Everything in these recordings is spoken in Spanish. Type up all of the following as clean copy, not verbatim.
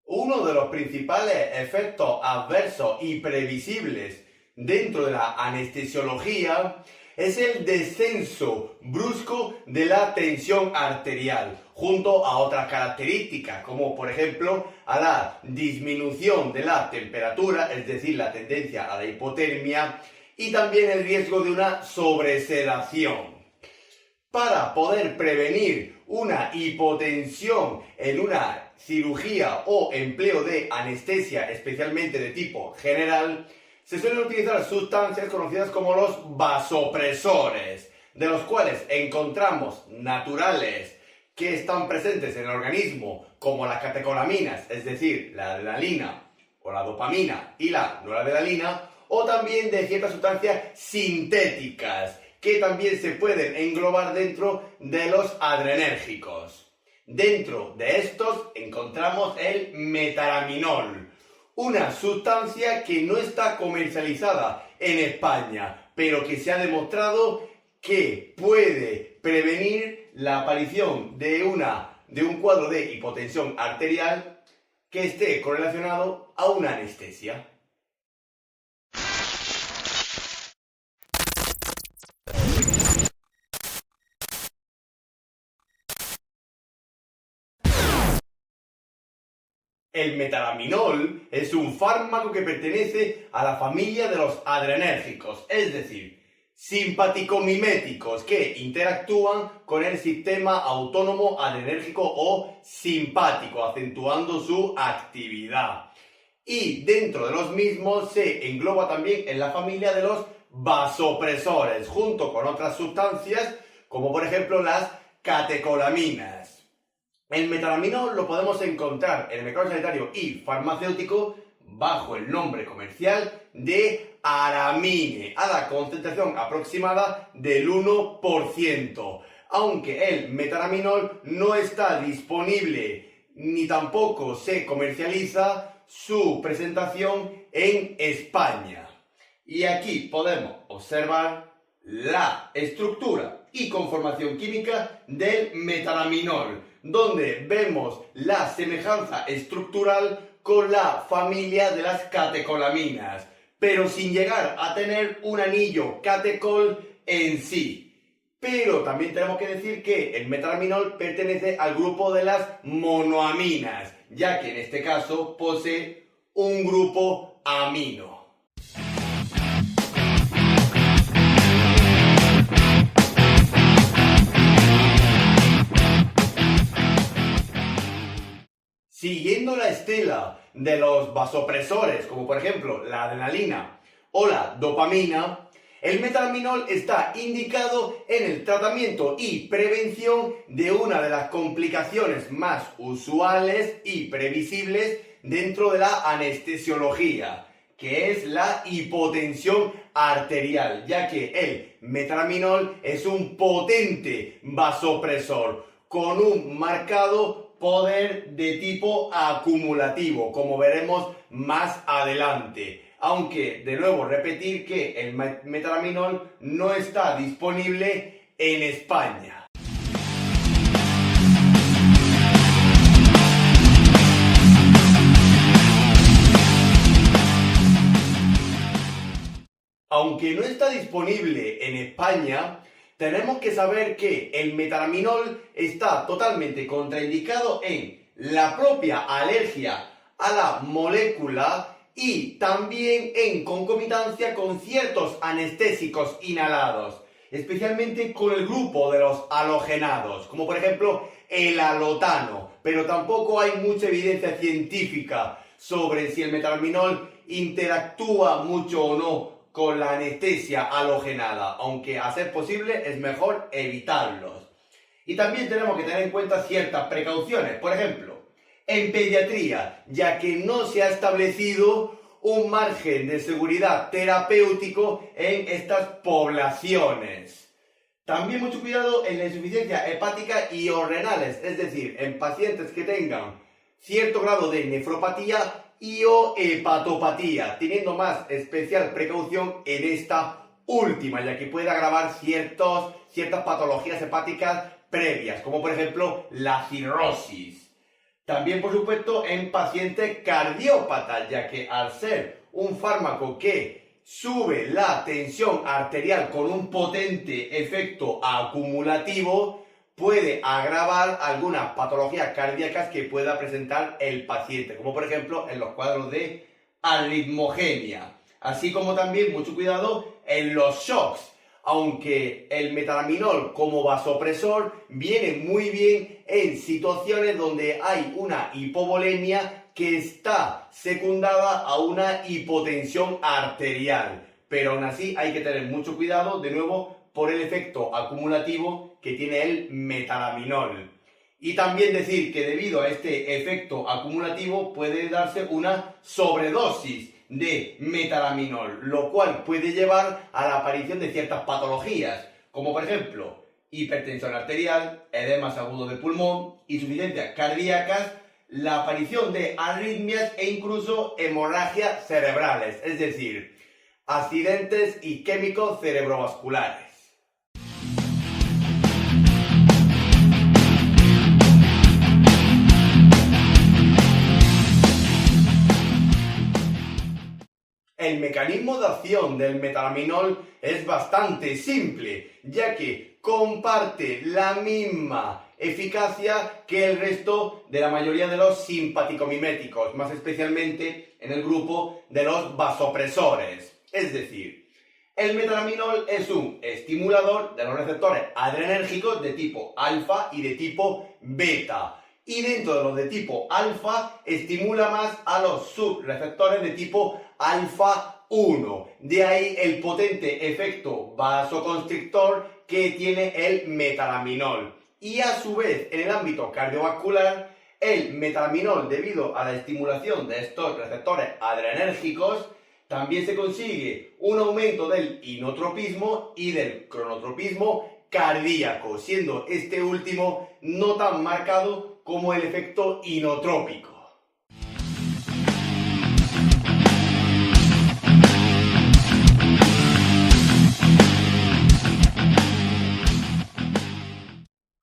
Uno de los principales efectos adversos y previsibles dentro de la anestesiología es el descenso brusco de la tensión arterial, junto a otras características, como por ejemplo a la disminución de la temperatura, es decir, la tendencia a la hipotermia, y también el riesgo de una sobresedación. Para poder prevenir una hipotensión en una cirugía o empleo de anestesia, especialmente de tipo general, se suelen utilizar sustancias conocidas como los vasopresores, de los cuales encontramos naturales que están presentes en el organismo, como las catecolaminas, es decir, la adrenalina o la dopamina y la noradrenalina, o también de ciertas sustancias sintéticas, que también se pueden englobar dentro de los adrenérgicos. Dentro de estos encontramos el metaraminol, una sustancia que no está comercializada en España, pero que se ha demostrado que puede prevenir la aparición de un cuadro de hipotensión arterial que esté correlacionado a una anestesia. El metaraminol es un fármaco que pertenece a la familia de los adrenérgicos, es decir, simpático-miméticos que interactúan con el sistema autónomo adrenérgico o simpático, acentuando su actividad. Y dentro de los mismos se engloba también en la familia de los vasopresores, junto con otras sustancias como por ejemplo las catecolaminas. El metaraminol lo podemos encontrar en el mercado sanitario y farmacéutico bajo el nombre comercial de Aramine, a la concentración aproximada del 1%, aunque el metaraminol no está disponible ni tampoco se comercializa su presentación en España. Y aquí podemos observar la estructura y conformación química del metaraminol, donde vemos la semejanza estructural con la familia de las catecolaminas, pero sin llegar a tener un anillo catecol en sí. Pero también tenemos que decir que el metaraminol pertenece al grupo de las monoaminas, ya que en este caso posee un grupo amino. Siguiendo la estela de los vasopresores, como por ejemplo la adrenalina o la dopamina, el metaraminol está indicado en el tratamiento y prevención de una de las complicaciones más usuales y previsibles dentro de la anestesiología, que es la hipotensión arterial, ya que el metaraminol es un potente vasopresor con un marcado poder de tipo acumulativo, como veremos más adelante. Aunque, de nuevo, repetir que el metaraminol no está disponible en España. Aunque no está disponible en España, tenemos que saber que el metaraminol está totalmente contraindicado en la propia alergia a la molécula y también en concomitancia con ciertos anestésicos inhalados, especialmente con el grupo de los halogenados, como por ejemplo el halotano, pero tampoco hay mucha evidencia científica sobre si el metaraminol interactúa mucho o no con la anestesia halogenada, aunque a ser posible es mejor evitarlos. Y también tenemos que tener en cuenta ciertas precauciones, por ejemplo, en pediatría, ya que no se ha establecido un margen de seguridad terapéutico en estas poblaciones. También mucho cuidado en la insuficiencia hepática y o renales, es decir, en pacientes que tengan cierto grado de nefropatía y o hepatopatía, teniendo más especial precaución en esta última, ya que puede agravar ciertas patologías hepáticas previas, como por ejemplo la cirrosis. También, por supuesto, en pacientes cardiópatas, ya que al ser un fármaco que sube la tensión arterial con un potente efecto acumulativo, puede agravar algunas patologías cardíacas que pueda presentar el paciente, como por ejemplo en los cuadros de arritmogenia. Así como también mucho cuidado en los shocks, aunque el metalaminol como vasopresor viene muy bien en situaciones donde hay una hipovolemia que está secundada a una hipotensión arterial. Pero aún así hay que tener mucho cuidado, de nuevo, por el efecto acumulativo que tiene el metalaminol. Y también decir que debido a este efecto acumulativo puede darse una sobredosis de metalaminol, lo cual puede llevar a la aparición de ciertas patologías, como por ejemplo hipertensión arterial, edemas agudos de pulmón, insuficiencias cardíacas, la aparición de arritmias e incluso hemorragias cerebrales, es decir, accidentes isquémicos cerebrovasculares. El mecanismo de acción del metalaminol es bastante simple, ya que comparte la misma eficacia que el resto de la mayoría de los simpaticomiméticos, más especialmente en el grupo de los vasopresores. Es decir, el metalaminol es un estimulador de los receptores adrenérgicos de tipo alfa y de tipo beta. Y dentro de los de tipo alfa, estimula más a los subreceptores de tipo alfa 1. De ahí el potente efecto vasoconstrictor que tiene el metalaminol. Y a su vez, en el ámbito cardiovascular, el metalaminol, debido a la estimulación de estos receptores adrenérgicos, también se consigue un aumento del inotropismo y del cronotropismo cardíaco, siendo este último no tan marcado como el efecto inotrópico.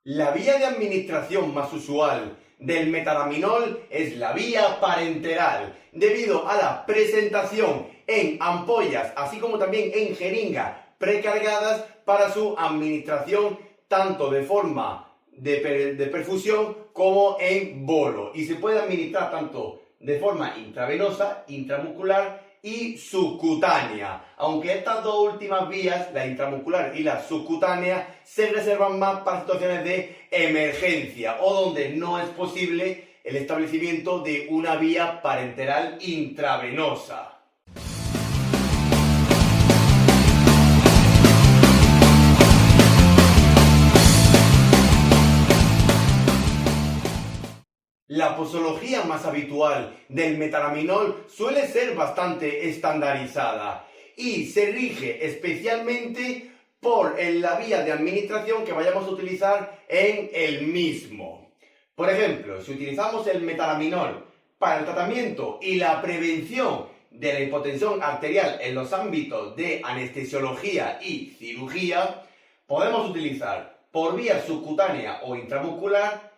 La vía de administración más usual del metalaminol es la vía parenteral, debido a la presentación en ampollas, así como también en jeringas precargadas para su administración tanto de forma de perfusión como en bolo, y se puede administrar tanto de forma intravenosa, intramuscular y subcutánea, aunque estas dos últimas vías, la intramuscular y la subcutánea, se reservan más para situaciones de emergencia o donde no es posible el establecimiento de una vía parenteral intravenosa. La posología más habitual del metalaminol suele ser bastante estandarizada y se rige especialmente por la vía de administración que vayamos a utilizar en el mismo. Por ejemplo, si utilizamos el metalaminol para el tratamiento y la prevención de la hipotensión arterial en los ámbitos de anestesiología y cirugía, podemos utilizar por vía subcutánea o intramuscular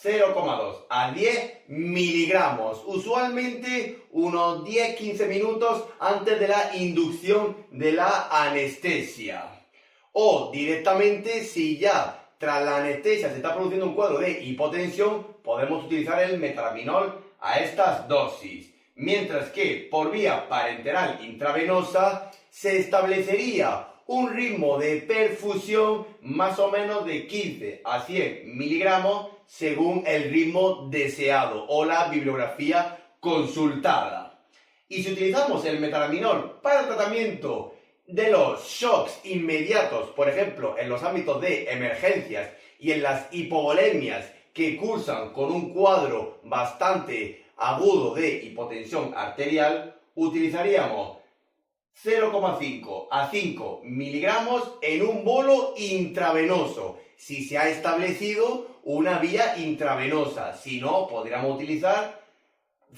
0,2 a 10 miligramos, usualmente unos 10-15 minutos antes de la inducción de la anestesia. O directamente, si ya tras la anestesia se está produciendo un cuadro de hipotensión, podemos utilizar el metalaminol a estas dosis. Mientras que por vía parenteral intravenosa se establecería un ritmo de perfusión más o menos de 15 a 100 miligramos según el ritmo deseado o la bibliografía consultada. Y si utilizamos el metalaminol para el tratamiento de los shocks inmediatos, por ejemplo, en los ámbitos de emergencias y en las hipovolemias que cursan con un cuadro bastante agudo de hipotensión arterial, utilizaríamos 0,5 a 5 miligramos en un bolo intravenoso, si se ha establecido una vía intravenosa. Si no, podríamos utilizar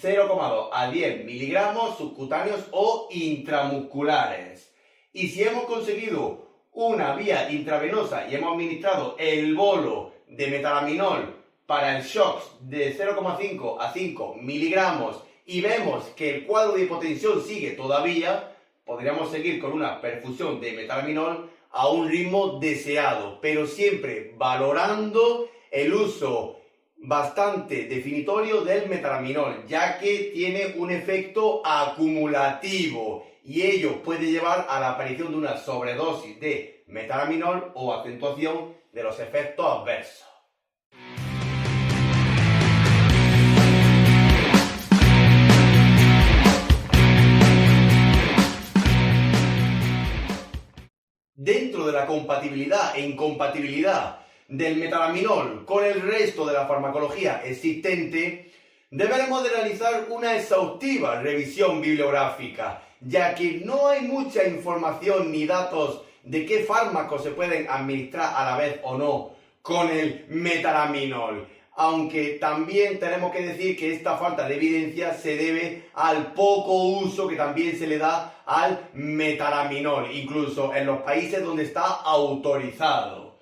0,2 a 10 miligramos subcutáneos o intramusculares. Y si hemos conseguido una vía intravenosa y hemos administrado el bolo de metalaminol para el shocks de 0,5 a 5 miligramos y vemos que el cuadro de hipotensión sigue todavía, podríamos seguir con una perfusión de metalaminol a un ritmo deseado, pero siempre valorando el uso bastante definitorio del metalaminol, ya que tiene un efecto acumulativo y ello puede llevar a la aparición de una sobredosis de metalaminol o acentuación de los efectos adversos. Dentro de la compatibilidad e incompatibilidad del metalaminol con el resto de la farmacología existente, deberemos de realizar una exhaustiva revisión bibliográfica, ya que no hay mucha información ni datos de qué fármacos se pueden administrar a la vez o no con el metalaminol. Aunque también tenemos que decir que esta falta de evidencia se debe al poco uso que también se le da al metalaminol, incluso en los países donde está autorizado.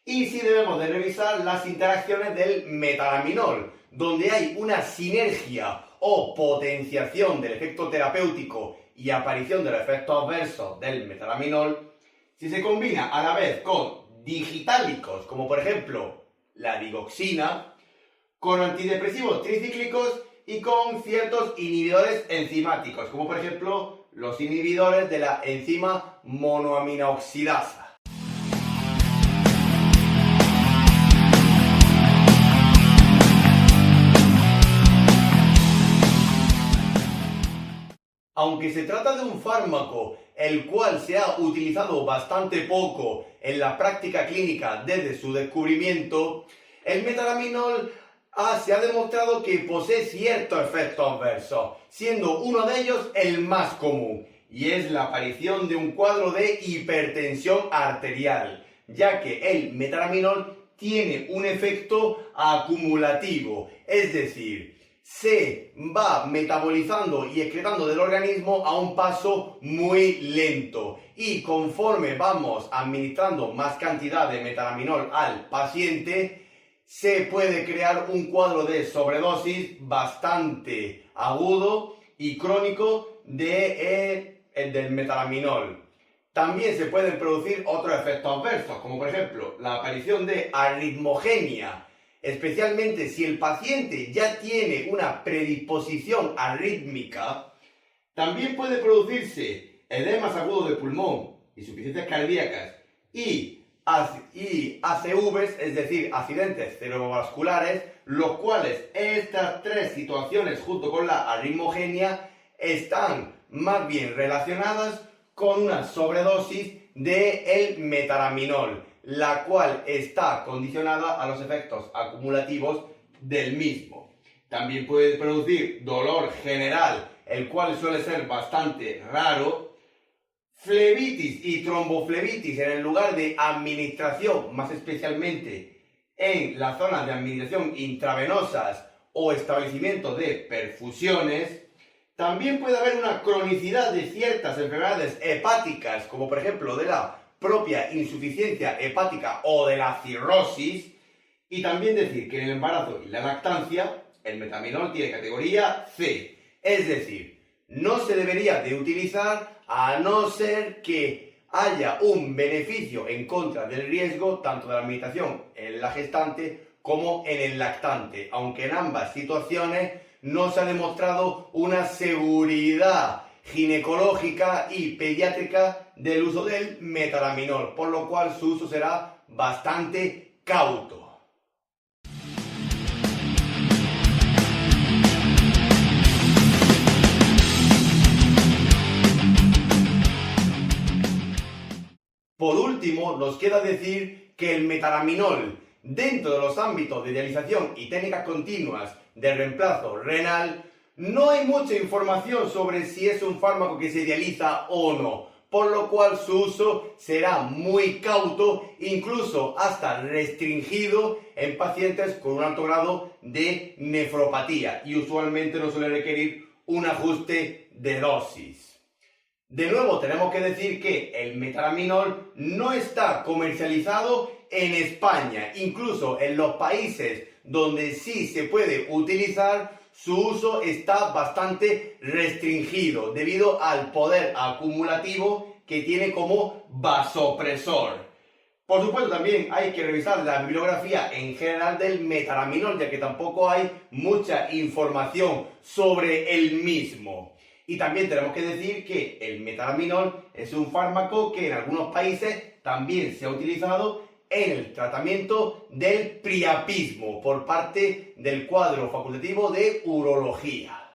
Y sí debemos de revisar las interacciones del metalaminol, donde hay una sinergia o potenciación del efecto terapéutico y aparición de los efectos adversos del metalaminol, si se combina a la vez con digitálicos, como por ejemplo la digoxina, con antidepresivos tricíclicos y con ciertos inhibidores enzimáticos, como por ejemplo los inhibidores de la enzima monoaminoxidasa. Aunque se trata de un fármaco el cual se ha utilizado bastante poco en la práctica clínica desde su descubrimiento, el metalaminol se ha demostrado que posee ciertos efectos adversos, siendo uno de ellos el más común, y es la aparición de un cuadro de hipertensión arterial, ya que el metalaminol tiene un efecto acumulativo, es decir, se va metabolizando y excretando del organismo a un paso muy lento, y conforme vamos administrando más cantidad de metalaminol al paciente, se puede crear un cuadro de sobredosis bastante agudo y crónico del metalaminol. También se pueden producir otros efectos adversos, como por ejemplo la aparición de arritmogenia, especialmente si el paciente ya tiene una predisposición arrítmica. También puede producirse edemas agudos de pulmón, insuficiencias cardíacas y ACVs, es decir, accidentes cerebrovasculares, los cuales estas tres situaciones junto con la arritmogenia están más bien relacionadas con una sobredosis del metalaminol, la cual está condicionada a los efectos acumulativos del mismo. También puede producir dolor general, el cual suele ser bastante raro, flebitis y tromboflebitis en el lugar de administración, más especialmente en las zonas de administración intravenosas o establecimiento de perfusiones. También puede haber una cronicidad de ciertas enfermedades hepáticas, como por ejemplo de la propia insuficiencia hepática o de la cirrosis. Y también decir que en el embarazo y la lactancia el metalaminol tiene categoría C, es decir, no se debería de utilizar a no ser que haya un beneficio en contra del riesgo tanto de la administración en la gestante como en el lactante, aunque en ambas situaciones no se ha demostrado una seguridad ginecológica y pediátrica del uso del metalaminol, por lo cual su uso será bastante cauto. Por último, nos queda decir que el metalaminol, dentro de los ámbitos de dialización y técnicas continuas de reemplazo renal, no hay mucha información sobre si es un fármaco que se dializa o no, por lo cual su uso será muy cauto, incluso hasta restringido en pacientes con un alto grado de nefropatía, y usualmente no suele requerir un ajuste de dosis. De nuevo, tenemos que decir que el metalaminol no está comercializado en España. Incluso en los países donde sí se puede utilizar, su uso está bastante restringido debido al poder acumulativo que tiene como vasopresor. Por supuesto, también hay que revisar la bibliografía en general del metaraminol, ya que tampoco hay mucha información sobre el mismo. Y también tenemos que decir que el metaraminol es un fármaco que en algunos países también se ha utilizado en el tratamiento del priapismo por parte del cuadro facultativo de urología.